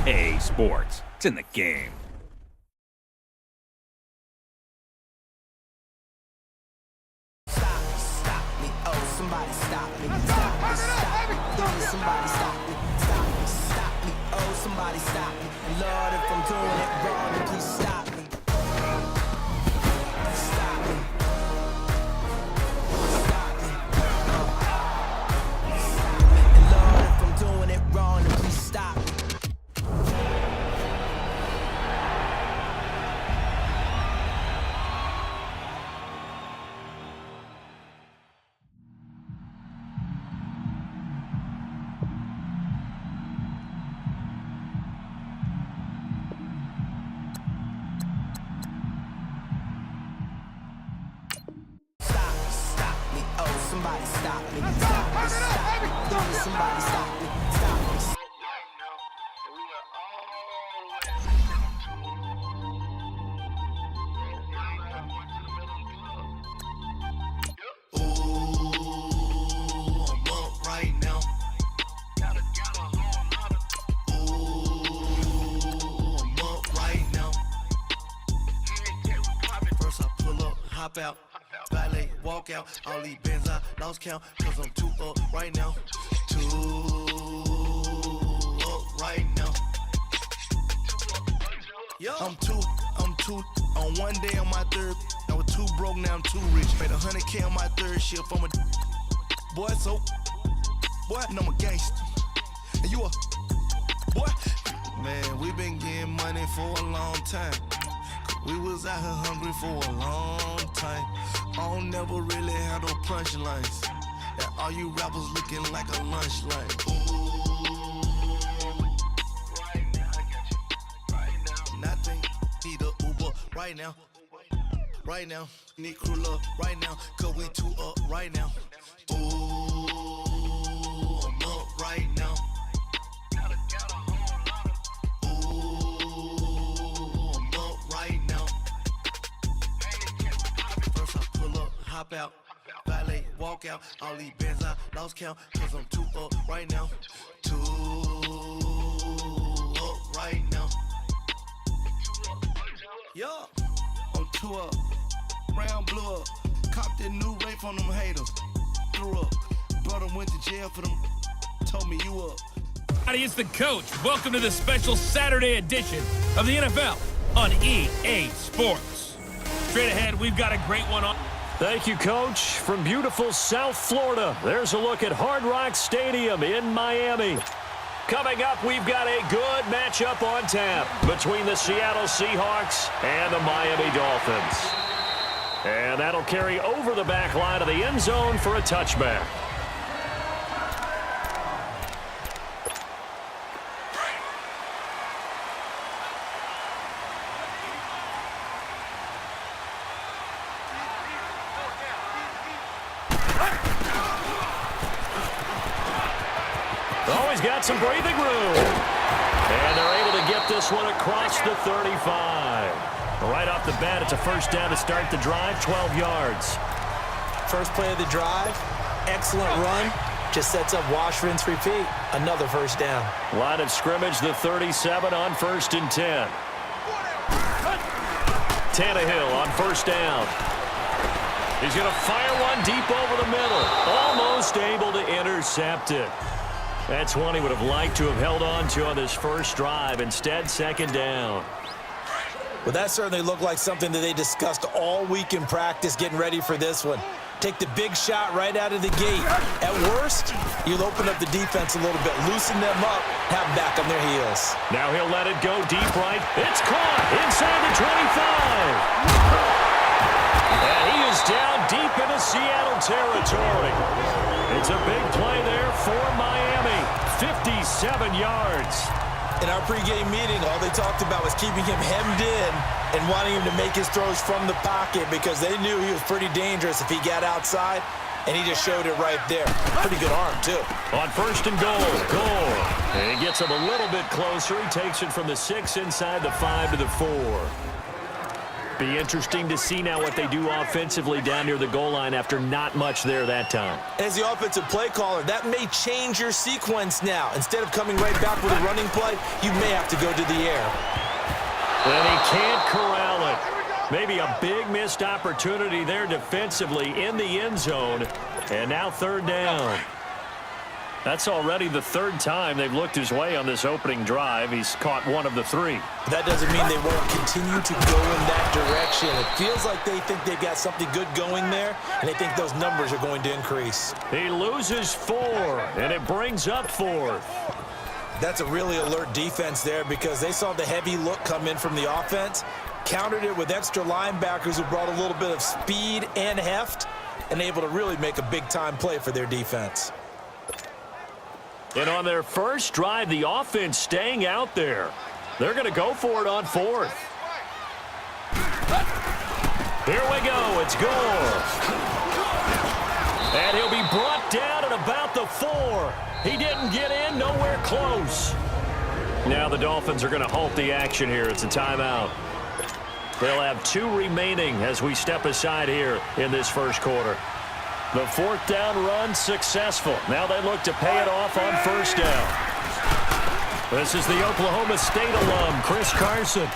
EA Sports. It's in the game. Stop me, oh, somebody stop me. Stop me, somebody stop me. Stop me, oh, somebody stop me. And Lord, if I'm doing it wrong, then please stop me. Stop me. Stop me. And Lord, if I'm doing it wrong, then please stop me. Somebody stop me. Stop me. Somebody stop me. Stop me. Hop out, valet, walk out, all these bins I lost count, cause I'm too up right now, too up right now. Yo, I'm too, on one day on my third, I was too broke, now I'm too rich, made 100K on my third shift, I'm a boy, so, boy, and I'm a gangster, and you a, boy, man, we been getting money for a long time. We was out here hungry for a long time. I don't never really have no punchlines. And all you rappers looking like a lunch line. Ooh, right now, I got you. Right now, nothing. Need a Uber right now. Right now, need crew love right now. Cause we too up right now. Ooh, I'm up right now. Hop out, valet, walk out, all these bins I lost count, cause I'm too up right now, too up right now. Yo, I'm too up, round blew up, copped that new rape on them haters, threw up, brother went to jail for them, told me you up. Howdy, it's the coach. Welcome to the special Saturday edition of the NFL on EA Sports. Straight ahead, we've got a great one on. Thank you, Coach. From beautiful South Florida, there's a look at Hard Rock Stadium in Miami. Coming up, we've got a good matchup on tap between the Seattle Seahawks and the Miami Dolphins. And that'll carry over the back line of the end zone for a touchback. Always got some breathing room. And they're able to get this one across the 35. Right off the bat, it's a first down to start the drive, 12 yards. First play of the drive, excellent run. Just sets up wash, rinse, repeat. Another first down. Line of scrimmage, the 37 on 1st and 10. Tannehill on first down. He's going to fire one deep over the middle. Almost able to intercept it. That's one he would have liked to have held on to on this first drive. Instead, second down. Well, that certainly looked like something that they discussed all week in practice getting ready for this one. Take the big shot right out of the gate. At worst, you'll open up the defense a little bit, loosen them up, have them back on their heels. Now he'll let it go deep right. It's caught inside the 25. And he is down deep into Seattle territory. It's a big play there for Miami. 57 yards. In our pregame meeting, all they talked about was keeping him hemmed in and wanting him to make his throws from the pocket because they knew he was pretty dangerous if he got outside, and he just showed it right there. Pretty good arm, too. On first and goal. And he gets him a little bit closer. He takes it from the 6 inside the 5 to the 4. Be interesting to see now what they do offensively down near the goal line after not much there that time. As the offensive play caller, that may change your sequence now. Instead of coming right back with a running play, you may have to go to the air. And he can't corral it. Maybe a big missed opportunity there defensively in the end zone. And now third down. That's already the third time they've looked his way on this opening drive. He's caught one of the three. That doesn't mean they won't continue to go in that direction. It feels like they think they've got something good going there, and they think those numbers are going to increase. He loses 4, and it brings up 4th. That's a really alert defense there because they saw the heavy look come in from the offense, countered it with extra linebackers who brought a little bit of speed and heft, and able to really make a big-time play for their defense. And on their first drive, the offense staying out there. They're going to go for it on 4th. Here we go. It's Gore. And he'll be brought down at about the 4. He didn't get in, nowhere close. Now the Dolphins are going to halt the action here. It's a timeout. They'll have 2 remaining as we step aside here in this first quarter. The 4th down run successful. Now they look to pay it off on first down. This is the Oklahoma State alum, Chris Carson.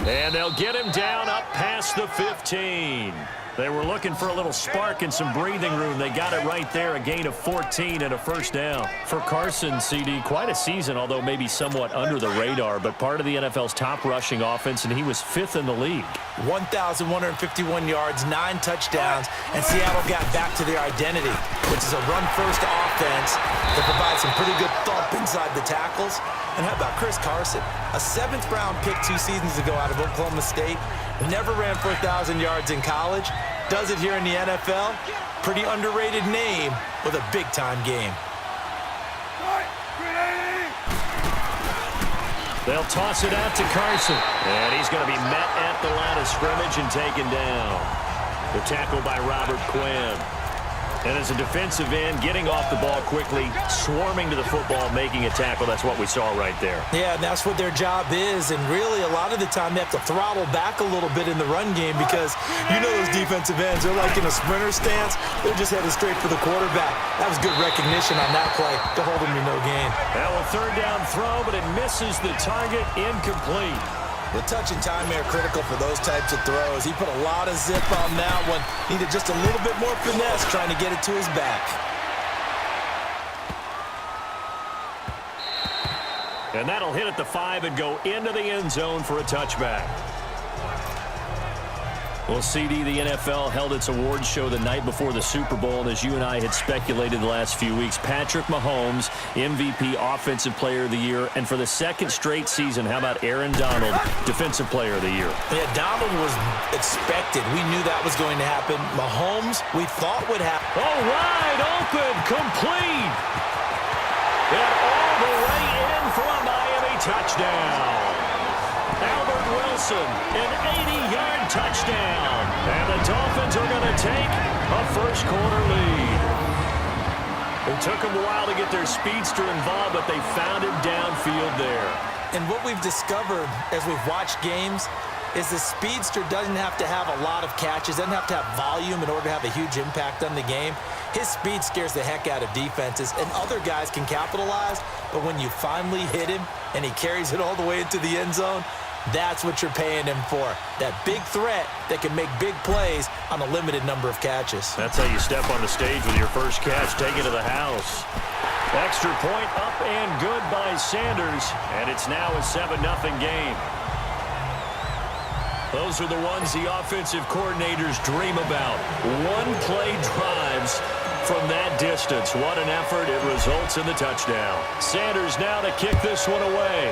And they'll get him down up past the 15. They were looking for a little spark and some breathing room. They got it right there, a gain of 14 and a first down. For Carson, CD, quite a season, although maybe somewhat under the radar, but part of the NFL's top rushing offense, and he was 5th in the league. 1,151 yards, 9 touchdowns, and Seattle got back to their identity, which is a run-first offense that provides some pretty good thump inside the tackles. And how about Chris Carson, a 7th-round pick 2 seasons ago out of Oklahoma State, never ran for 1,000 yards in college, does it here in the NFL. Pretty underrated name with a big-time game. They'll toss it out to Carson, and he's going to be met at the line of scrimmage and taken down. The tackle by Robert Quinn. And as a defensive end, getting off the ball quickly, swarming to the football, making a tackle. That's what we saw right there. Yeah, and that's what their job is. And really, a lot of the time, they have to throttle back a little bit in the run game because you know those defensive ends, they're like in a sprinter stance. They're just headed straight for the quarterback. That was good recognition on that play to hold him to no gain. Now a third down throw, but it misses the target, incomplete. The touch and time are critical for those types of throws. He put a lot of zip on that one. Needed just a little bit more finesse trying to get it to his back. And that'll hit at the 5 and go into the end zone for a touchback. Well, CD, the NFL held its awards show the night before the Super Bowl, and as you and I had speculated the last few weeks, Patrick Mahomes, MVP, Offensive Player of the Year, and for the 2nd straight season, how about Aaron Donald, Defensive Player of the Year? Yeah, Donald was expected. We knew that was going to happen. Mahomes, we thought would happen. Oh, wide open, complete. And all the way in for a Miami touchdown. Albert Wilson, an 80-yard touchdown. And the Dolphins are going to take a first-quarter lead. It took them a while to get their speedster involved, but they found him downfield there. And what we've discovered as we've watched games is the speedster doesn't have to have a lot of catches, doesn't have to have volume in order to have a huge impact on the game. His speed scares the heck out of defenses, and other guys can capitalize, but when you finally hit him and he carries it all the way into the end zone, that's what you're paying him for. That big threat that can make big plays on a limited number of catches. That's how you step on the stage with your first catch. Take it to the house. Extra point up and good by Sanders. And it's now a 7-0 game. Those are the ones the offensive coordinators dream about. One-play drives from that distance. What an effort. It results in the touchdown. Sanders now to kick this one away.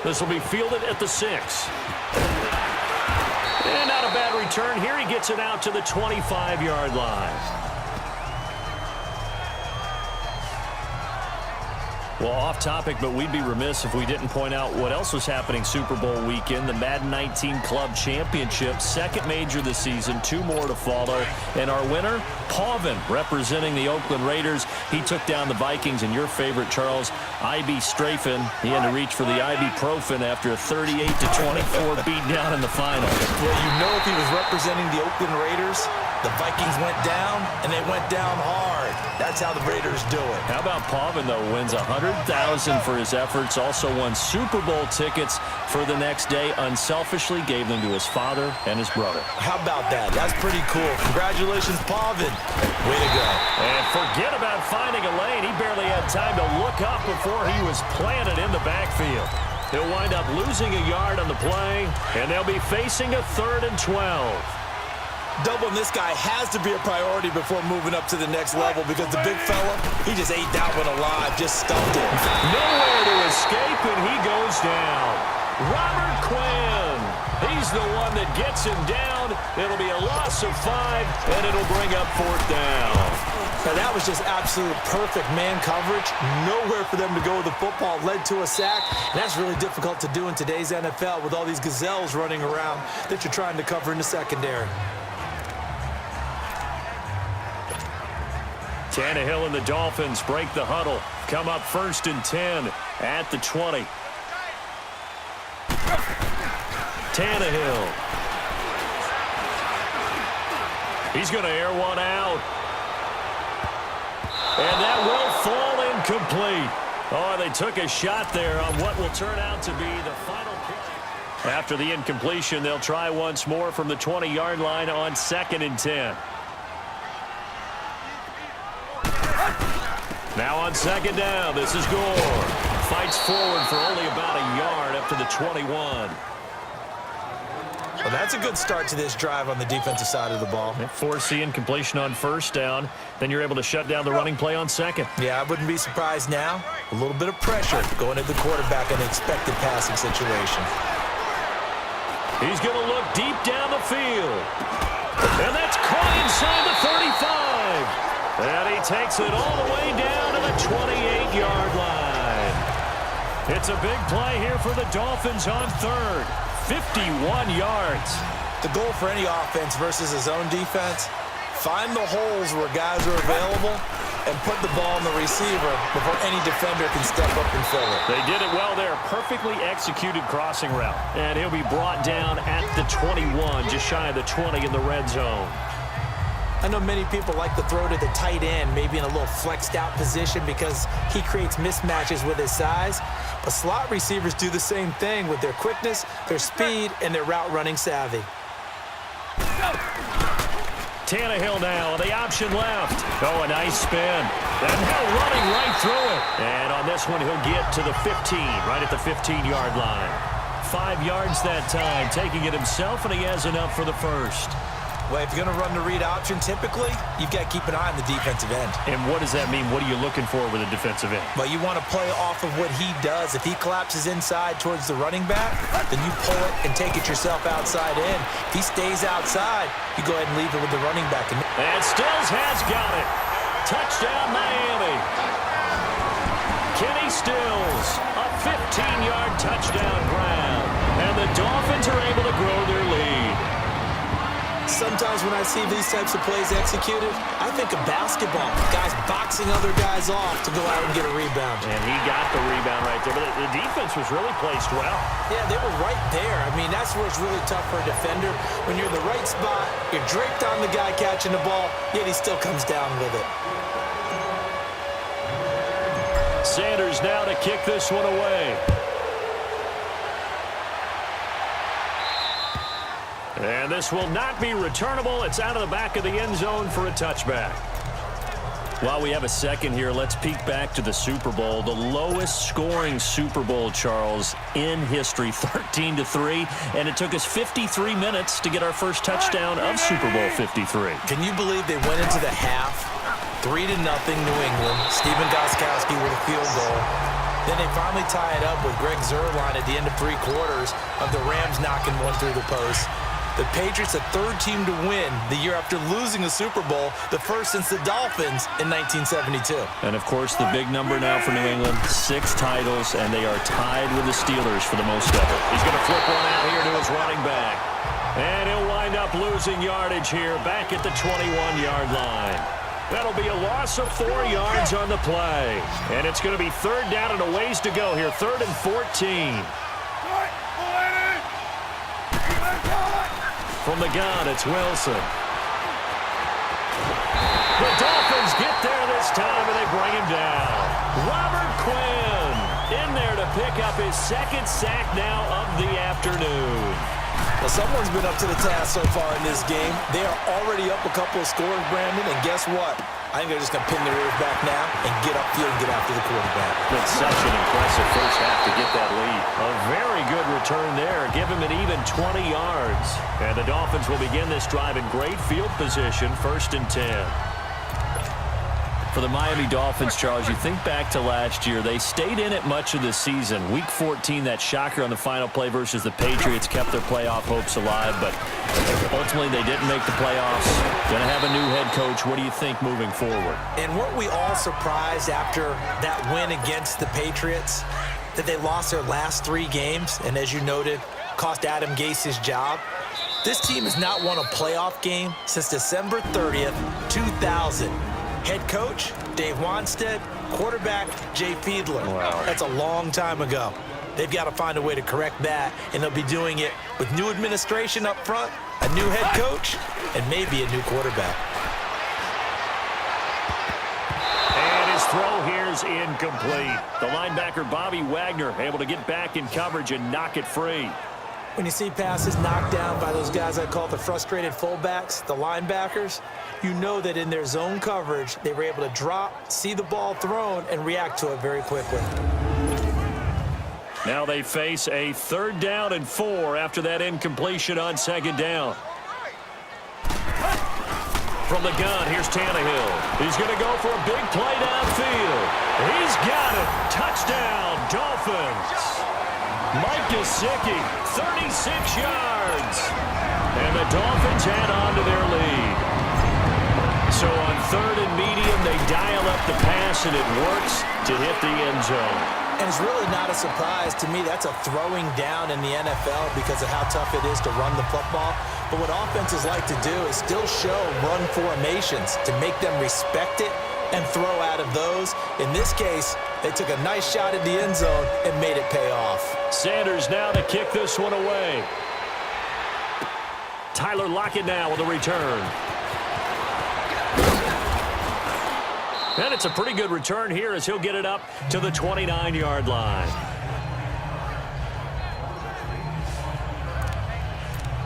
This will be fielded at the 6. And not a bad return here. He gets it out to the 25-yard line. Well, off topic, but we'd be remiss if we didn't point out what else was happening Super Bowl weekend. The Madden 19 Club Championship, second major this season, 2 more to follow. And our winner, Pauvin, representing the Oakland Raiders. He took down the Vikings, and your favorite, Charles, IB Strafen. He had to reach for the ibuprofen after a 38-24 beatdown in the final. Well, you know if he was representing the Oakland Raiders, the Vikings went down, and they went down hard. That's how the Raiders do it. How about Pauvin, though, wins $100,000 for his efforts, also won Super Bowl tickets for the next day, unselfishly gave them to his father and his brother. How about that? That's pretty cool. Congratulations, Pauvin. Way to go. And forget about finding a lane. He barely had time to look up before he was planted in the backfield. He'll wind up losing a yard on the play, and they'll be facing a 3rd and 12. Doubling this guy has to be a priority before moving up to the next level because the big fella, he just ate that one alive, just stuffed it. Nowhere to escape, and he goes down. Robert Quinn. He's the one that gets him down. It'll be a loss of 5, and it'll bring up 4th down. Now, that was just absolute perfect man coverage. Nowhere for them to go with the football. Led to a sack. And that's really difficult to do in today's NFL with all these gazelles running around that you're trying to cover in the secondary. Tannehill and the Dolphins break the huddle. Come up 1st and 10 at the 20. Tannehill. He's going to air one out. And that will fall incomplete. Oh, they took a shot there on what will turn out to be the final kick. After the incompletion, they'll try once more from the 20-yard line on 2nd and 10. Now on 2nd down, this is Gore. Fights forward for only about a yard up to the 21. Well, that's a good start to this drive on the defensive side of the ball. Force the incompletion on 1st down. Then you're able to shut down the running play on 2nd. Yeah, I wouldn't be surprised now. A little bit of pressure going at the quarterback in an expected passing situation. He's going to look deep down the field. And that's caught inside the 35. And he takes it all the way down to the 28-yard line. It's a big play here for the Dolphins on 3rd. 51 yards. The goal for any offense versus his own defense, find the holes where guys are available and put the ball on the receiver before any defender can step up and fill it. They did it well there. Perfectly executed crossing route. And he'll be brought down at the 21, just shy of the 20 in the red zone. I know many people like to throw to the tight end, maybe in a little flexed out position because he creates mismatches with his size. But slot receivers do the same thing with their quickness, their speed, and their route running savvy. Tannehill now, the option left. Oh, a nice spin. And now running right through it. And on this one, he'll get to the 15, right at the 15-yard line. 5 yards that time, taking it himself, and he has enough for the 1st. Well, if you're going to run the read option, typically, you've got to keep an eye on the defensive end. And what does that mean? What are you looking for with a defensive end? Well, you want to play off of what he does. If he collapses inside towards the running back, then you pull it and take it yourself outside in. If he stays outside, you go ahead and leave it with the running back. And Stills has got it. Touchdown, Miami. Kenny Stills, a 15-yard touchdown grab. And the Dolphins are able to grow their lead. Sometimes when I see these types of plays executed, I think of basketball. Guys boxing other guys off to go out and get a rebound. And he got the rebound right there. But the defense was really placed well. Yeah, they were right there. I mean, that's where it's really tough for a defender. When you're in the right spot, you're draped on the guy catching the ball, yet he still comes down with it. Sanders now to kick this one away. And this will not be returnable. It's out of the back of the end zone for a touchback. While we have a second here, let's peek back to the Super Bowl. The lowest scoring Super Bowl, Charles, in history, 13-3. And it took us 53 minutes to get our first touchdown of Super Bowl 53. Can you believe they went into the half, 3-0 New England, Steven Gostkowski with a field goal. Then they finally tie it up with Greg Zuerlein at the end of 3 quarters of the Rams knocking one through the post. The Patriots, the third team to win the year after losing a Super Bowl, the first since the Dolphins in 1972. And, of course, the big number now for New England, 6 titles, and they are tied with the Steelers for the most ever. He's going to flip one out here to his running back. And he'll wind up losing yardage here back at the 21-yard line. That'll be a loss of 4 yards on the play. And it's going to be third down and a ways to go here, 3rd and 14. From the gun, it's Wilson. The Dolphins get there this time, and they bring him down. Robert Quinn in there to pick up his 2nd sack now of the afternoon. Well, someone's been up to the task so far in this game. They are already up a couple of scores, Brandon, and guess what? I think they're just going to pin their ears back now and get upfield and get after the quarterback. It's such an impressive first half to get that lead. A very good return there. Give him an even 20 yards. And the Dolphins will begin this drive in great field position, 1st and 10. For the Miami Dolphins, Charles, you think back to last year. They stayed in it much of the season. Week 14, that shocker on the final play versus the Patriots kept their playoff hopes alive, but ultimately they didn't make the playoffs. Going to have a new head coach. What do you think moving forward? And weren't we all surprised after that win against the Patriots that they lost their last 3 games, and as you noted, cost Adam Gase his job? This team has not won a playoff game since December 30th, 2000. Head coach, Dave Wanstead. Quarterback, Jay Fiedler. Wow. That's a long time ago. They've got to find a way to correct that, and they'll be doing it with new administration up front, a new head coach, and maybe a new quarterback. And his throw here is incomplete. The linebacker, Bobby Wagner, able to get back in coverage and knock it free. When you see passes knocked down by those guys I call the frustrated fullbacks, the linebackers, you know that in their zone coverage, they were able to drop, see the ball thrown, and react to it very quickly. Now they face a 3rd down and 4 after that incompletion on 2nd down. From the gun, here's Tannehill. He's going to go for a big play downfield. He's got it. Touchdown, Dolphins. Mike Gesicki, 36 yards. And the Dolphins add on to their lead. So on 3rd and medium, they dial up the pass, and it works to hit the end zone. And it's really not a surprise to me. That's a throwing down in the NFL because of how tough it is to run the football. But what offenses like to do is still show run formations to make them respect it and throw out of those. In this case, they took a nice shot at the end zone and made it pay off. Sanders now to kick this one away. Tyler Lockett now with a return. And it's a pretty good return here as he'll get it up to the 29-yard line.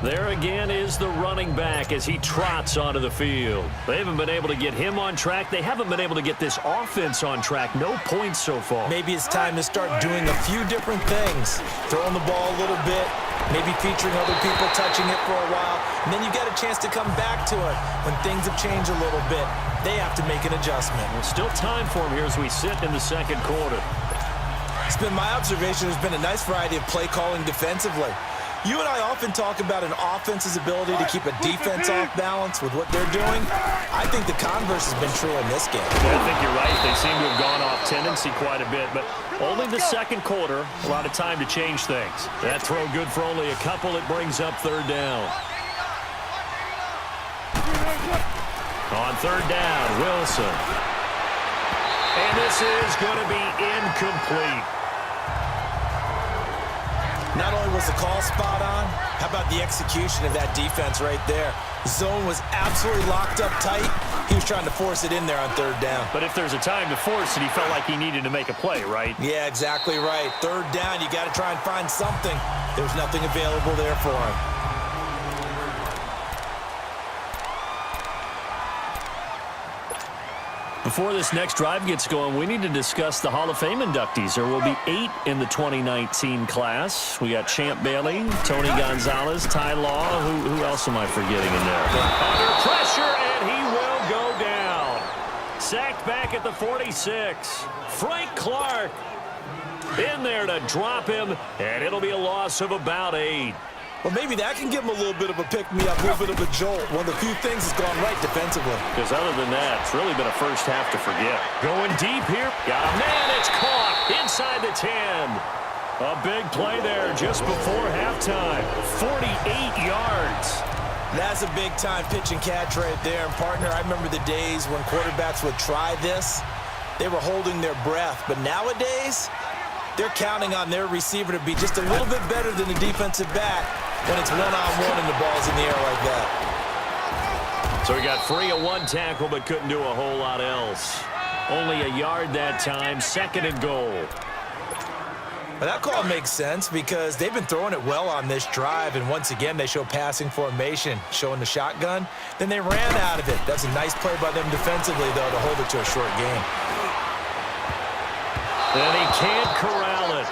There again is the running back as he trots onto the field. They haven't been able to get him on track. They haven't been able to get this offense on track. No points so far. Maybe it's time to start doing a few different things. Throwing the ball a little bit, maybe featuring other people touching it for a while, and then you get a chance to come back to it when things have changed a little bit. They have to make an adjustment. Well, still time for him here as we sit in the 2nd quarter. It's been my observation there's been a nice variety of play calling defensively. You and I often talk about an offense's ability to keep a defense off balance with what they're doing. I think the converse has been true in this game. I think you're right. They seem to have gone off tendency quite a bit, but only the 2nd quarter, a lot of time to change things. That throw good for only a couple. It brings up 3rd down. On 3rd down, Wilson. And this is going to be incomplete. Not only was the call spot on, how about the execution of that defense right there? The zone was absolutely locked up tight. He was trying to force it in there on 3rd down. But if there's a time to force it, he felt like he needed to make a play, right? Yeah, exactly right. 3rd down, you got to try and find something. There was nothing available there for him. Before this next drive gets going, we need to discuss the Hall of Fame inductees. There will be 8 in the 2019 class. We got Champ Bailey, Tony Gonzalez, Ty Law. Who else am I forgetting in there? Under pressure, and he will go down. Sacked back at the 46. Frank Clark in there to drop him, and it'll be a loss of about 8. Well, maybe that can give him a little bit of a pick-me-up, a little bit of a jolt. One of the few things that's gone right defensively. Because other than that, it's really been a first half to forget. Going deep here. Got a man. It's caught inside the 10. A big play there just before halftime. 48 yards. That's a big-time pitch and catch right there. And, partner, I remember the days when quarterbacks would try this. They were holding their breath. But nowadays, they're counting on their receiver to be just a little bit better than the defensive back when it's one-on-one and the ball's in the air like that. So he got free of one tackle but couldn't do a whole lot else. Only a yard that time, 2nd and goal. Well, that call makes sense because they've been throwing it well on this drive, and once again they show passing formation, showing the shotgun. Then they ran out of it. That's a nice play by them defensively, though, to hold it to a short game. And he can't corral it.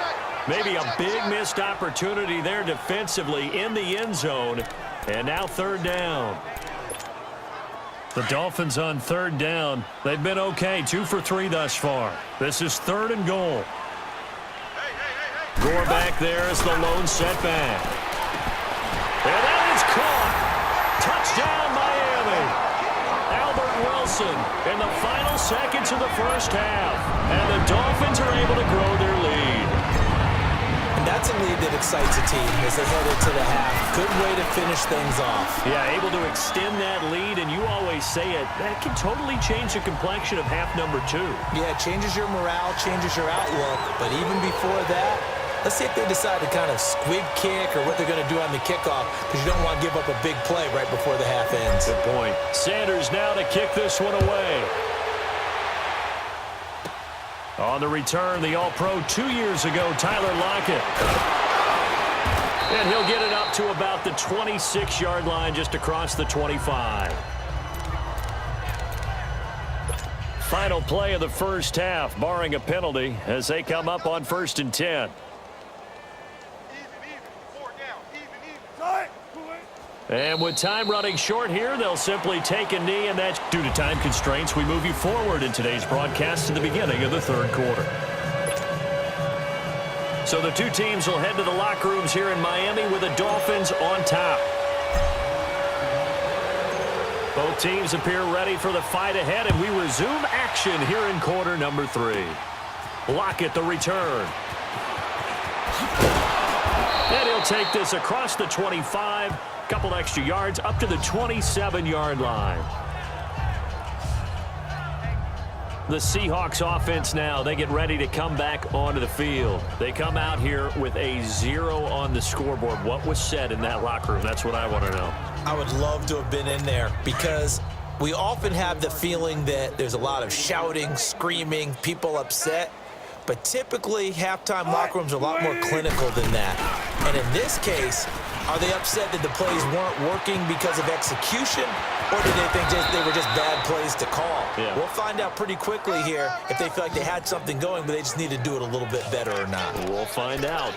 Maybe a big missed opportunity there defensively in the end zone. And now 3rd down. The Dolphins on 3rd down. They've been okay, 2 for 3 thus far. This is 3rd and goal. Gore back there as the lone setback. And that is caught. Touchdown, Miami. Albert Wilson in the final seconds of the first half. And the Dolphins are able to grow their lead. And that's a lead that excites a team as they head into the half. Good way to finish things off. Yeah, able to extend that lead, and you always say it, that can totally change the complexion of half number 2. Yeah, it changes your morale, changes your outlook. But even before that, let's see if they decide to kind of squib kick or what they're going to do on the kickoff, because you don't want to give up a big play right before the half ends. Good point. Sanders now to kick this one away. On the return, the All-Pro 2 years ago, Tyler Lockett. And he'll get it up to about the 26-yard line, just across the 25. Final play of the first half, barring a penalty, as they come up on 1st and 10. And with time running short here, they'll simply take a knee, and that's due to time constraints. We move you forward in today's broadcast to the beginning of the 3rd quarter. So the two teams will head to the locker rooms here in Miami with the Dolphins on top. Both teams appear ready for the fight ahead, and we resume action here in quarter number 3. Lockett the return. And he'll take this across the 25. Couple extra yards up to the 27-yard line. The Seahawks offense now, they get ready to come back onto the field. They come out here with a 0 on the scoreboard. What was said in that locker room? That's what I want to know. I would love to have been in there because we often have the feeling that there's a lot of shouting, screaming, people upset. But typically, halftime locker rooms are a lot more clinical than that. And in this case, are they upset that the plays weren't working because of execution, or did they think they were just bad plays to call? Yeah. We'll find out pretty quickly here if they feel like they had something going, but they just need to do it a little bit better or not. We'll find out.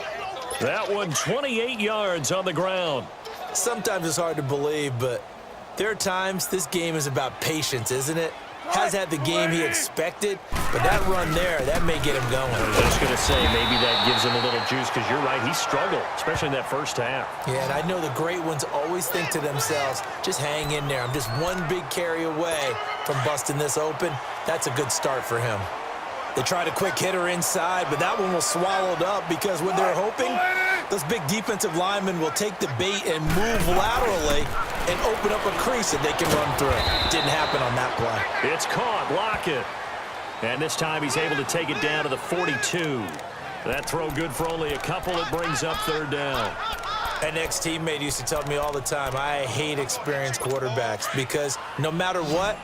That one, 28 yards on the ground. Sometimes it's hard to believe, but there are times this game is about patience, isn't it? Has had the game he expected, but that run there, that may get him going. I was just going to say, maybe that gives him a little juice, because you're right, he struggled, especially in that first half. Yeah, and I know the great ones always think to themselves, just hang in there. I'm just one big carry away from busting this open. That's a good start for him. They tried a quick hitter inside, but that one was swallowed up because what they're hoping, those big defensive linemen will take the bait and move laterally and open up a crease that they can run through. Didn't happen on that play. It's caught, Lockett. And this time he's able to take it down to the 42. That throw good for only a couple. It brings up 3rd down. An ex-teammate used to tell me all the time, I hate experienced quarterbacks because no matter what,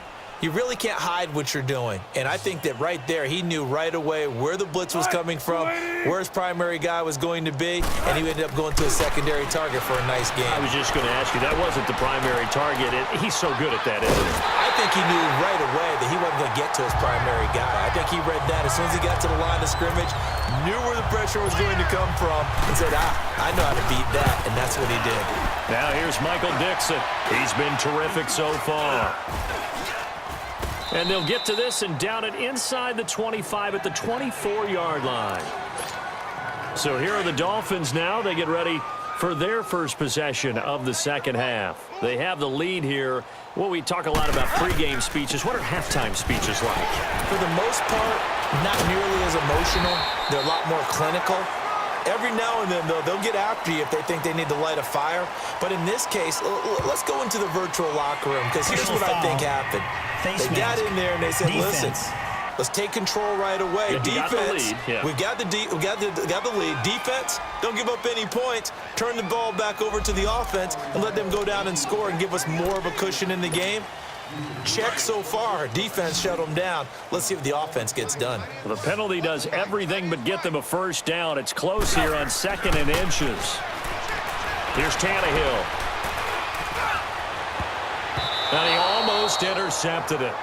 you really can't hide what you're doing. And I think that right there, he knew right away where the blitz was coming from, where his primary guy was going to be, and he ended up going to a secondary target for a nice game. I was just going to ask you, that wasn't the primary target. He's so good at that, isn't he? I think he knew right away that he wasn't going to get to his primary guy. I think he read that as soon as he got to the line of scrimmage, knew where the pressure was going to come from, and said, I know how to beat that, and that's what he did. Now here's Michael Dixon. He's been terrific so far. And they'll get to this and down it inside the 25 at the 24-yard line. So here are the Dolphins now. They get ready for their first possession of the second half. They have the lead here. Well, we talk a lot about pregame speeches. What are halftime speeches like? For the most part, not nearly as emotional. They're a lot more clinical. Every now and then, though, they'll get after you if they think they need to light a fire. But in this case, let's go into the virtual locker room, because here's what I think happened. They got in there and they said, listen, let's take control right away. Yeah, Defense, we got the lead. Defense, don't give up any points. Turn the ball back over to the offense and let them go down and score and give us more of a cushion in the game. Check so far. Defense shut them down. Let's see if the offense gets done. Well, the penalty does everything but get them a first down. It's close here on 2nd and inches. Here's Tannehill. And he almost intercepted it.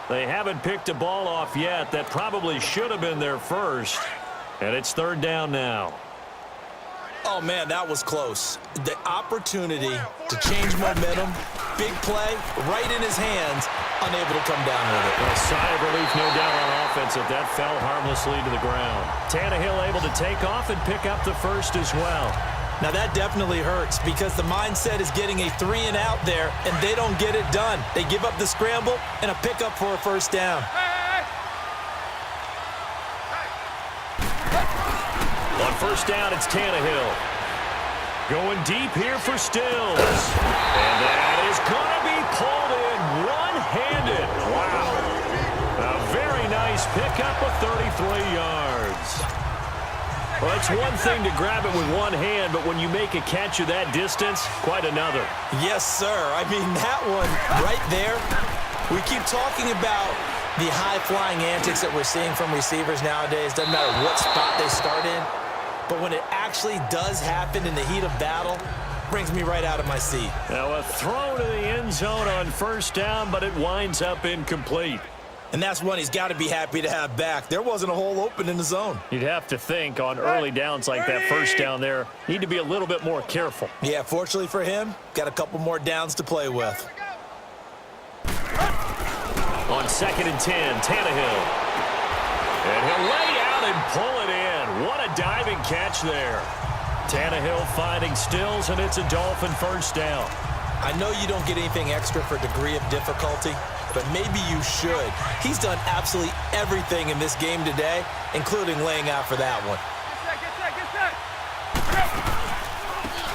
They haven't picked a ball off yet. That probably should have been their first. And it's 3rd down now. Oh, man, that was close. The opportunity to change momentum, big play, right in his hands, unable to come down with it. A sigh of relief, no doubt, on offense if that fell harmlessly to the ground. Tannehill able to take off and pick up the first as well. Now, that definitely hurts because the mindset is getting a 3-and-out there, and they don't get it done. They give up the scramble and a pickup for a first down. On first down, it's Tannehill. Going deep here for Stills. And that is going to be pulled in one-handed. Wow. A very nice pickup of 33 yards. Well, it's one thing to grab it with one hand, but when you make a catch of that distance, quite another. Yes, sir. I mean, that one right there, we keep talking about the high-flying antics that we're seeing from receivers nowadays. Doesn't matter what spot they start in. But when it actually does happen in the heat of battle, brings me right out of my seat. Now a throw to the end zone on first down, but it winds up incomplete. And that's one he's got to be happy to have back. There wasn't a hole open in the zone. You'd have to think on early downs like that first down there, need to be a little bit more careful. Yeah, fortunately for him, got a couple more downs to play with. On 2nd and 10, Tannehill. And he'll lay out and pull it in. What a diving catch there. Tannehill finding Stills, and it's a Dolphin first down. I know you don't get anything extra for degree of difficulty, but maybe you should. He's done absolutely everything in this game today, including laying out for that one.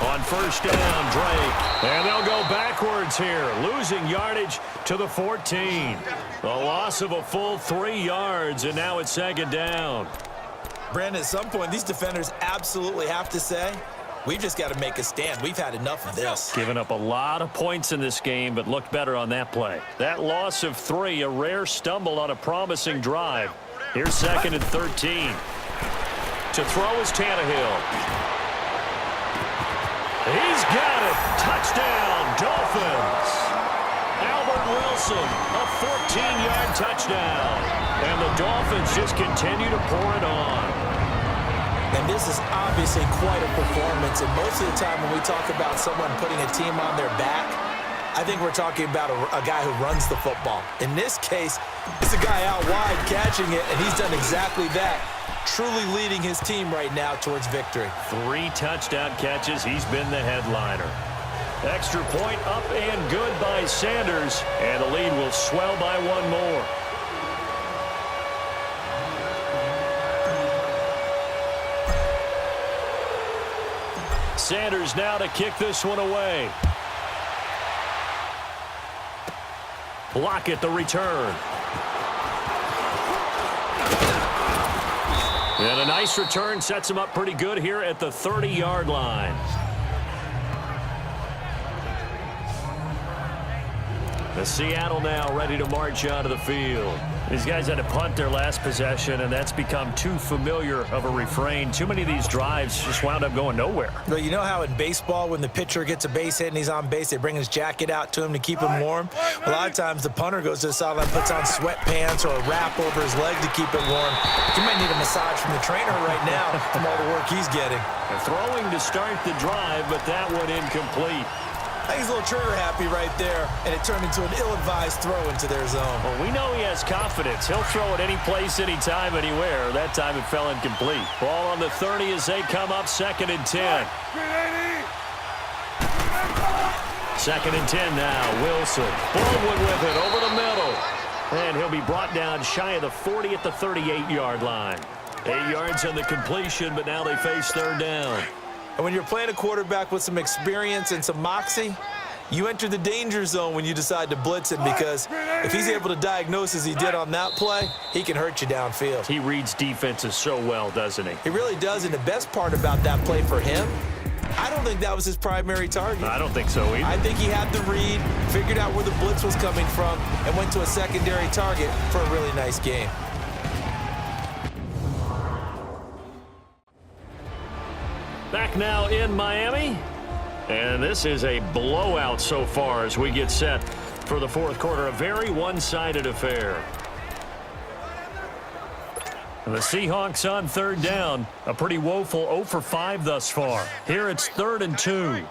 On first down, Drake. And they'll go backwards here, losing yardage to the 14. A loss of a full 3 yards, and now it's 2nd down. Brandon, at some point, these defenders absolutely have to say, we've just got to make a stand. We've had enough of this. Given up a lot of points in this game, but looked better on that play. That loss of 3, a rare stumble on a promising drive. Here's 2nd and 13. To throw is Tannehill. He's got it. Touchdown, Dolphins. Albert Wilson, a 14-yard touchdown. And the Dolphins just continue to pour it on. And this is obviously quite a performance. And most of the time when we talk about someone putting a team on their back, I think we're talking about a guy who runs the football. In this case, it's a guy out wide catching it, and he's done exactly that. Truly leading his team right now towards victory. 3 touchdown catches. He's been the headliner. Extra point up and good by Sanders. And the lead will swell by 1 more. Sanders now to kick this one away. Lockett the return. And a nice return sets him up pretty good here at the 30-yard line. The Seattle now ready to march out of the field. These guys had to punt their last possession, and that's become too familiar of a refrain. Too many of these drives just wound up going nowhere. Well, you know how in baseball when the pitcher gets a base hit and he's on base, they bring his jacket out to him to keep him warm? A lot of times the punter goes to the sideline, puts on sweatpants or a wrap over his leg to keep it warm. He might need a massage from the trainer right now from all the work he's getting. They're throwing to start the drive, but that one incomplete. I think he's a little trigger happy right there, and it turned into an ill-advised throw into their zone. Well, we know he has confidence. He'll throw it any place, anytime, anywhere. That time it fell incomplete. Ball on the 30 as they come up 2nd and 10. 2nd and 10 now. Wilson. Baldwin with it over the middle. And he'll be brought down shy of the 40 at the 38-yard line. 8 yards on the completion, but now they face 3rd down. And when you're playing a quarterback with some experience and some moxie, you enter the danger zone when you decide to blitz him, because if he's able to diagnose as he did on that play, he can hurt you downfield. He reads defenses so well, doesn't he? He really does, and the best part about that play for him, I don't think that was his primary target. I don't think so either. I think he had the read, figured out where the blitz was coming from, and went to a secondary target for a really nice game. Back now in Miami, and this is a blowout so far as we get set for the 4th quarter. A very one-sided affair. And the Seahawks on 3rd down. A pretty woeful 0 for 5 thus far. Here it's 3rd and 2.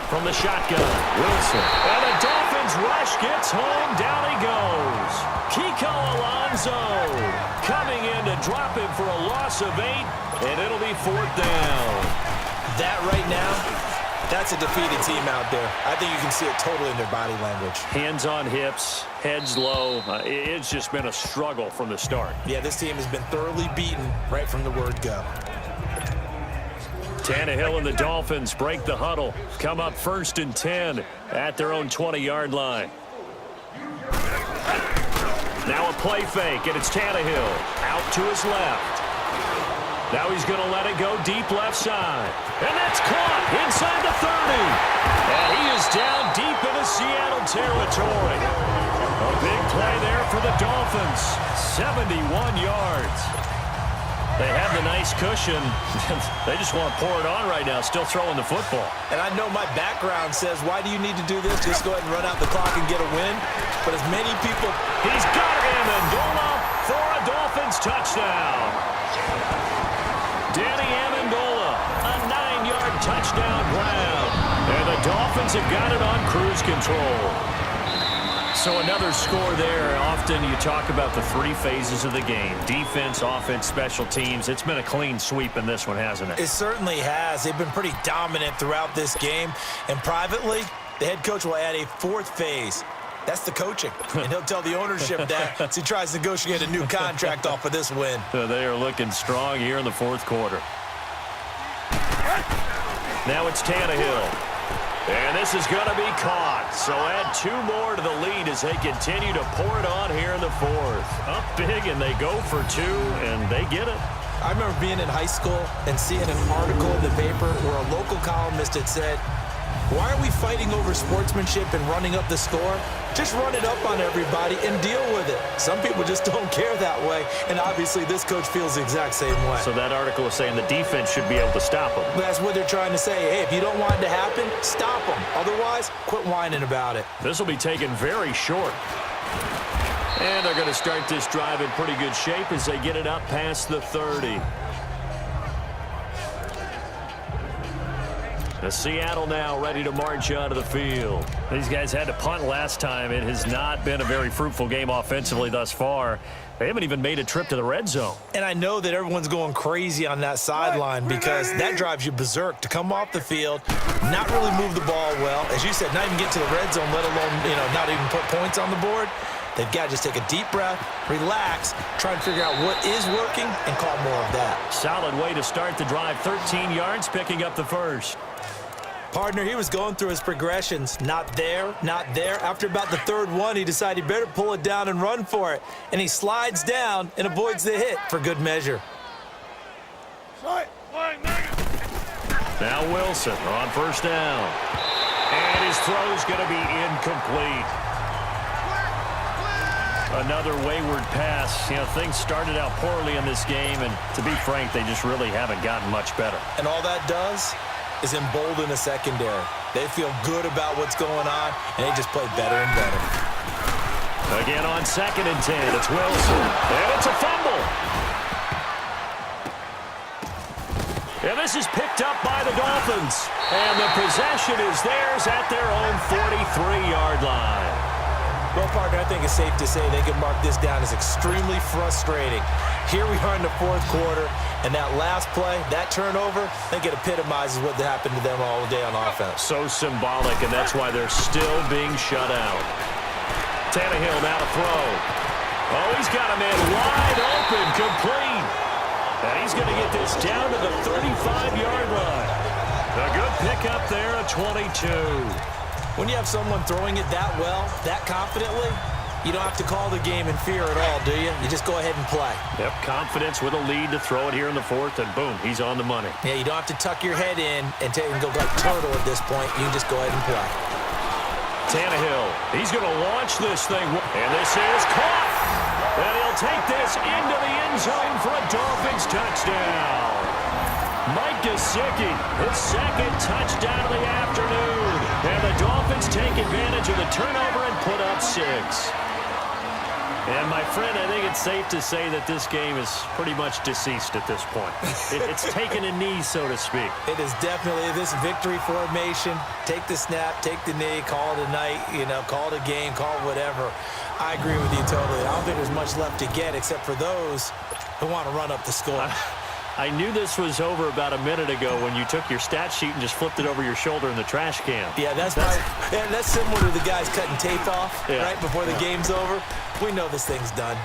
From the shotgun, Wilson. And the Dolphins rush gets home. Down he goes. Kiko Alonso coming in to drop him for a loss of 8, and it'll be 4th down. That right now, that's a defeated team out there. I think you can see it totally in their body language. Hands on hips, heads low. It's just been a struggle from the start. Yeah, this team has been thoroughly beaten right from the word go. Tannehill and the Dolphins break the huddle. Come up 1st and 10 at their own 20-yard line. Now a play fake, and it's Tannehill out to his left. Now he's going to let it go deep left side. And that's caught inside the 30. And he is down deep into Seattle territory. A big play there for the Dolphins. 71 yards. They have the nice cushion. They just want to pour it on right now, still throwing the football. And I know my background says, why do you need to do this? Just go ahead and run out the clock and get a win. But as many people... He's got Amendola for a Dolphins touchdown. Danny Amendola, a 9-yard touchdown grab. And the Dolphins have got it on cruise control. So another score there. Often you talk about the 3 phases of the game. Defense, offense, special teams. It's been a clean sweep in this one, hasn't it? It certainly has. They've been pretty dominant throughout this game. And privately, the head coach will add a 4th phase. That's the coaching. And he'll tell the ownership that as he tries to negotiate a new contract off of this win. So they are looking strong here in the 4th quarter. Now it's Tannehill. And this is going to be caught. So add 2 more to the lead as they continue to pour it on here in the 4th. Up big, and they go for 2, and they get it. I remember being in high school and seeing an article in the paper where a local columnist had said, why are we fighting over sportsmanship and running up the score? Just run it up on everybody and deal with it. Some people just don't care that way, and obviously this coach feels the exact same way. So that article is saying the defense should be able to stop them. That's what they're trying to say. Hey, if you don't want it to happen, stop them. Otherwise, quit whining about it. This will be taken very short. And they're going to start this drive in pretty good shape as they get it up past the 30. The Seattle now ready to march out of the field. These guys had to punt last time. It has not been a very fruitful game offensively thus far. They haven't even made a trip to the red zone. And I know that everyone's going crazy on that sideline because that drives you berserk to come off the field, not really move the ball well. As you said, not even get to the red zone, let alone, not even put points on the board. They've got to just take a deep breath, relax, try and figure out what is working, and call more of that. Solid way to start the drive. 13 yards, picking up the first. Partner, he was going through his progressions. Not there, not there. After about the 3rd one, he decided he better pull it down and run for it. And he slides down and avoids the hit for good measure. Now Wilson on 1st down. And his throw's going to be incomplete. Another wayward pass. Things started out poorly in this game, and to be frank, they just really haven't gotten much better. And all that does is embolden the secondary. They feel good about what's going on, and they just play better and better. Again on 2nd and 10, it's Wilson. And it's a fumble. And this is picked up by the Dolphins. And the possession is theirs at their own 43-yard line. Well, partner, I think it's safe to say they can mark this down as extremely frustrating. Here we are in the fourth quarter, and that last play, that turnover, I think it epitomizes what happened to them all day on offense. So symbolic, and that's why they're still being shut out. Tannehill now to throw. Oh, he's got a man wide open, complete. And he's going to get this down to the 35-yard line. A good pickup there at 22. When you have someone throwing it that well, that confidently, you don't have to call the game in fear at all, do you? You just go ahead and play. Yep, confidence with a lead to throw it here in the fourth, and boom, he's on the money. Yeah, you don't have to tuck your head in and go like turtle at this point. You can just go ahead and play. Tannehill, he's going to launch this thing, and this is caught. And he'll take this into the end zone for a Dolphins touchdown. Mike Gesicki, his second touchdown of the afternoon. And the Dolphins take advantage of the turnover and put up 6. And, my friend, I think it's safe to say that this game is pretty much deceased at this point. It's taken a knee, so to speak. It is definitely this victory formation. Take the snap, take the knee, call it a night, call it a game, call it whatever. I agree with you totally. I don't think there's much left to get except for those who want to run up the score. I knew this was over about a minute ago when you took your stat sheet and just flipped it over your shoulder in the trash can. Yeah, that's similar to the guys cutting tape off right before the game's over. We know this thing's done.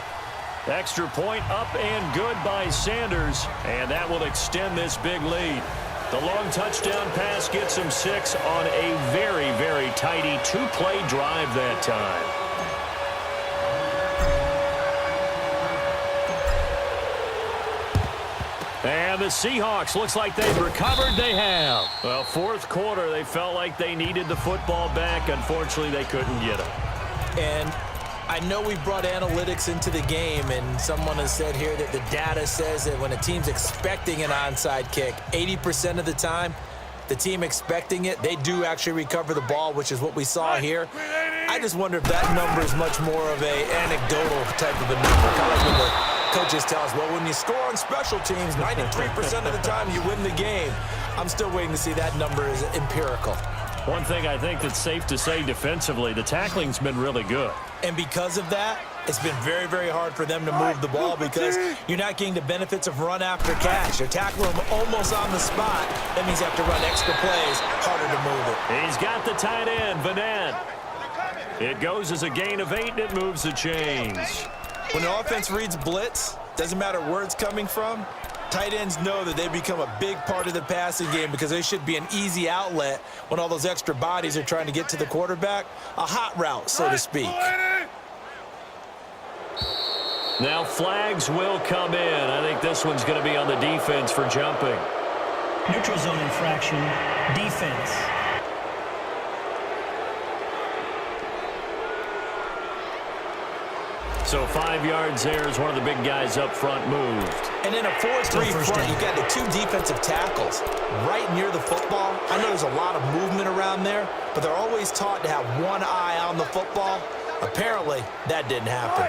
Extra point up and good by Sanders, and that will extend this big lead. The long touchdown pass gets him 6 on a very, very tidy 2-play drive that time. And the Seahawks, looks like they've recovered. They have. Well, fourth quarter, they felt like they needed the football back. Unfortunately, they couldn't get it. And I know we brought analytics into the game, and someone has said here that the data says that when a team's expecting an onside kick, 80% of the time, the team expecting it, they do actually recover the ball, which is what we saw here. I just wonder if that number is much more of an anecdotal type of a number. Kind of like when the coaches tell us, well, when you score on special teams, 93% of the time you win the game. I'm still waiting to see that number is empirical. One thing I think that's safe to say defensively, the tackling's been really good. And because of that, it's been very, very hard for them to move the ball because you're not getting the benefits of run after catch. They're tackling them almost on the spot. That means you have to run extra plays, harder to move it. He's got the tight end, Vanette. It goes as a gain of 8, and it moves the chains. When the offense reads blitz, doesn't matter where it's coming from, tight ends know that they become a big part of the passing game because they should be an easy outlet when all those extra bodies are trying to get to the quarterback. A hot route, so to speak. Now flags will come in. I think this one's going to be on the defense for jumping. Neutral zone infraction, defense. So 5 yards there as one of the big guys up front moved. And in a 4-3 front, you've got the 2 defensive tackles right near the football. I know there's a lot of movement around there, but they're always taught to have one eye on the football. Apparently, that didn't happen.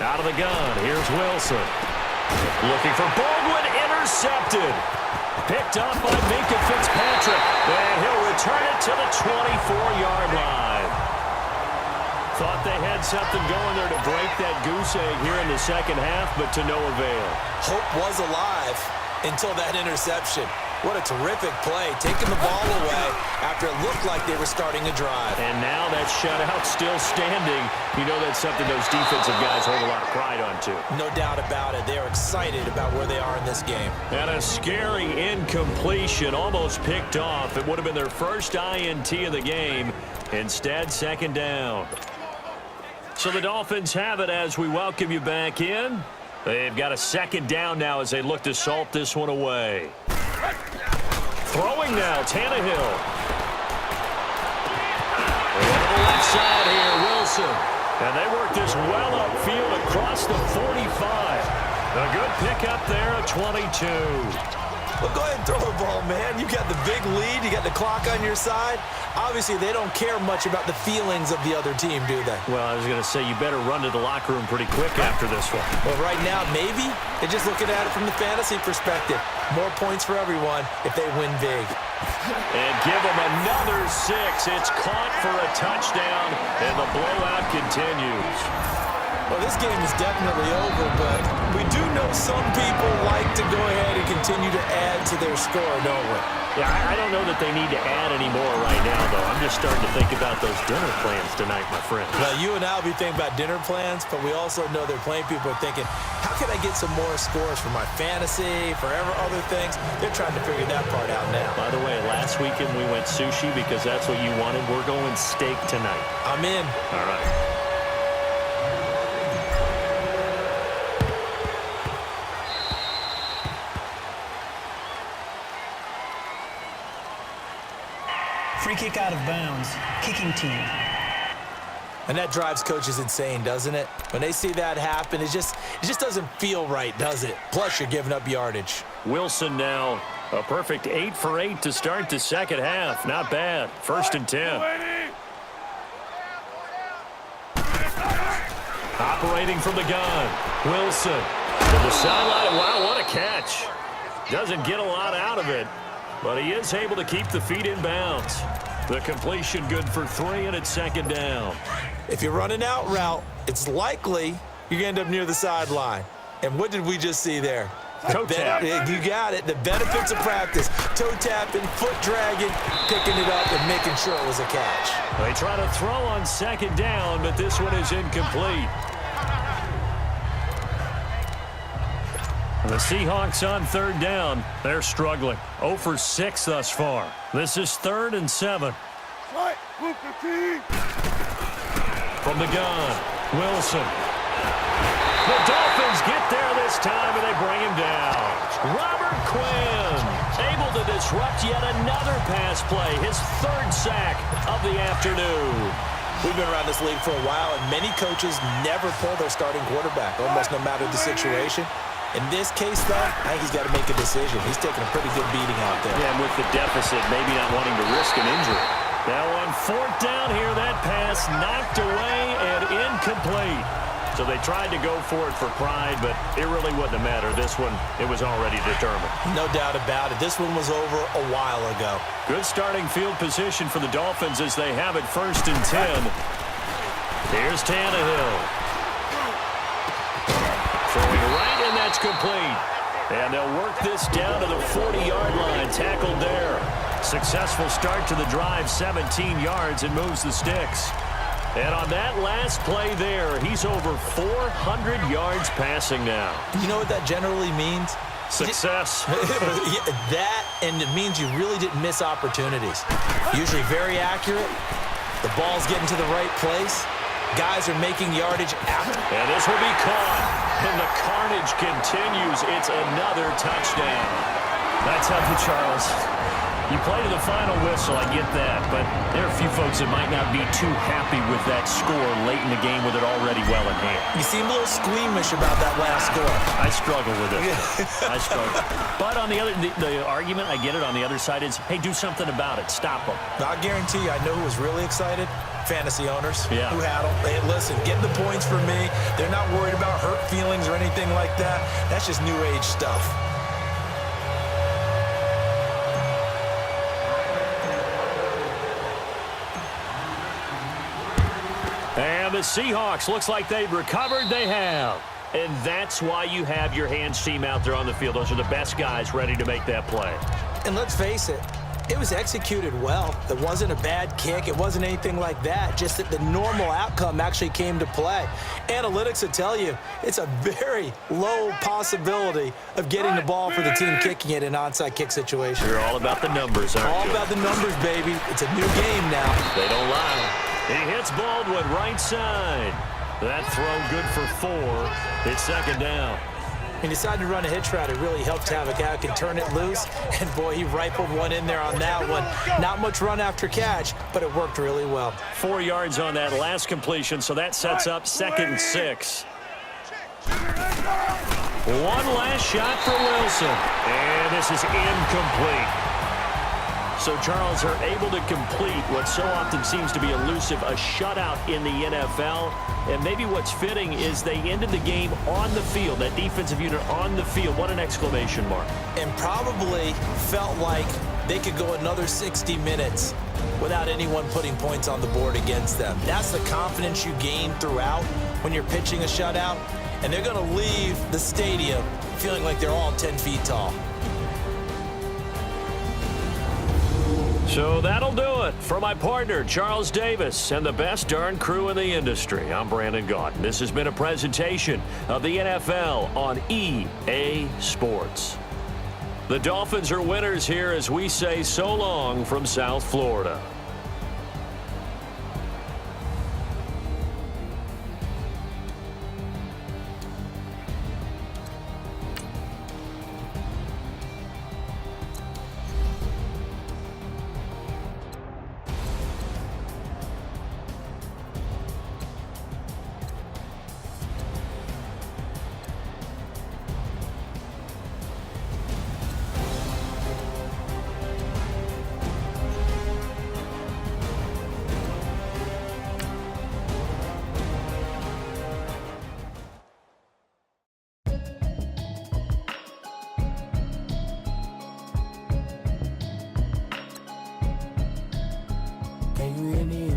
Out of the gun, here's Wilson. Looking for Baldwin, intercepted. Picked up by Minkah Fitzpatrick. And he'll return it to the 24-yard line. Thought they had something going there to break that goose egg here in the second half, but to no avail. Hope was alive until that interception. What a terrific play, taking the ball away after it looked like they were starting a drive. And now that shutout still standing. You know that's something those defensive guys hold a lot of pride on, too. No doubt about it. They're excited about where they are in this game. And a scary incompletion, almost picked off. It would have been their first INT of the game. Instead, second down. So the Dolphins have it as we welcome you back in. They've got a second down now as they look to salt this one away. Throwing now, Tannehill. Over the left side here, Wilson. And they work this well upfield across the 45. A good pickup there at 22. Well, go ahead and throw the ball, man. You got the big lead. You got the clock on your side. Obviously, they don't care much about the feelings of the other team, do they? Well, I was going to say you better run to the locker room pretty quick after this one. Well, right now, maybe. They're just looking at it from the fantasy perspective. More points for everyone if they win big. And give them another 6. It's caught for a touchdown, and the blowout continues. Well, this game is definitely over, but we do know some people like to go ahead and continue to add to their score, don't we? Yeah, I don't know that they need to add any more right now, though. I'm just starting to think about those dinner plans tonight, my friend. Well, you and I will be thinking about dinner plans, but we also know they're playing people are thinking, how can I get some more scores for my fantasy, for other things? They're trying to figure that part out now. By the way, last weekend we went sushi because that's what you wanted. We're going steak tonight. I'm in. All right. Free kick out of bounds. Kicking team. And that drives coaches insane, doesn't it? When they see that happen, it just doesn't feel right, does it? Plus, you're giving up yardage. Wilson now a perfect 8 for 8 to start the second half. Not bad. 1st and 10. Operating from the gun. Wilson to the sideline. Wow, what a catch. Doesn't get a lot out of it, but he is able to keep the feet in bounds. The completion good for 3, and it's 2nd down. If you're running out route, it's likely you're going to end up near the sideline. And what did we just see there? Toe tap. You got it. The benefits of practice. Toe tapping, foot dragging, picking it up, and making sure it was a catch. They try to throw on 2nd down, but this one is incomplete. The Seahawks on 3rd down. They're struggling. 0 for 6 thus far. This is 3rd and 7. From the gun, Wilson. The Dolphins get there this time, and they bring him down. Robert Quinn able to disrupt yet another pass play. His 3rd sack of the afternoon. We've been around this league for a while, and many coaches never pull their starting quarterback, almost no matter the situation. In this case, though, I think he's got to make a decision. He's taking a pretty good beating out there. Yeah, and with the deficit, maybe not wanting to risk an injury. Now on 4th down here, that pass knocked away and incomplete. So they tried to go for it for pride, but it really wouldn't matter. This one, it was already determined. No doubt about it. This one was over a while ago. Good starting field position for the Dolphins as they have it 1st and 10. Here's Tannehill. Throwing right, and that's complete. And they'll work this down to the 40-yard line. Tackled there. Successful start to the drive, 17 yards, and moves the sticks. And on that last play there, he's over 400 yards passing now. You know what that generally means? Success. That, and it means you really didn't miss opportunities. Usually very accurate. The ball's getting to the right place. Guys are making yardage after. And this will be caught. And the carnage continues. It's another touchdown. That's up to Charles. You play to the final whistle, I get that, but there are a few folks that might not be too happy with that score late in the game with it already well in hand. You seem a little squeamish about that last score. I struggle with it. I struggle. But on the other, the argument, I get it, on the other side is, hey, do something about it. Stop them. I guarantee you, I know who was really excited. Fantasy owners who had them. Hey, listen, get the points for me. They're not worried about hurt feelings or anything like that. That's just new age stuff. And the Seahawks, looks like they've recovered. They have. And that's why you have your hands team out there on the field. Those are the best guys ready to make that play. And let's face it, it was executed well. It wasn't a bad kick. It wasn't anything like that. Just that the normal outcome actually came to play. Analytics will tell you it's a very low possibility of getting the ball for the team kicking it in an onside kick situation. You're all about the numbers, aren't you? All about the numbers, baby. It's a new game now. They don't lie. He hits Baldwin right side. That throw good for 4. It's 2nd down. He decided to run a hitch route. It really helped have a guy who can turn it loose. And, boy, he rifled one in there on that one. Not much run after catch, but it worked really well. 4 yards on that last completion, so that sets up 2nd and 6. One last shot for Wilson. And this is incomplete. So, Charles, are able to complete what so often seems to be elusive, a shutout in the NFL. And maybe what's fitting is they ended the game on the field, that defensive unit on the field. What an exclamation mark. And probably felt like they could go another 60 minutes without anyone putting points on the board against them. That's the confidence you gain throughout when you're pitching a shutout. And they're going to leave the stadium feeling like they're all 10 feet tall. So that'll do it for my partner, Charles Davis, and the best darn crew in the industry. I'm Brandon Gaudin. This has been a presentation of the NFL on EA Sports. The Dolphins are winners here as we say so long from South Florida. Can you hear me?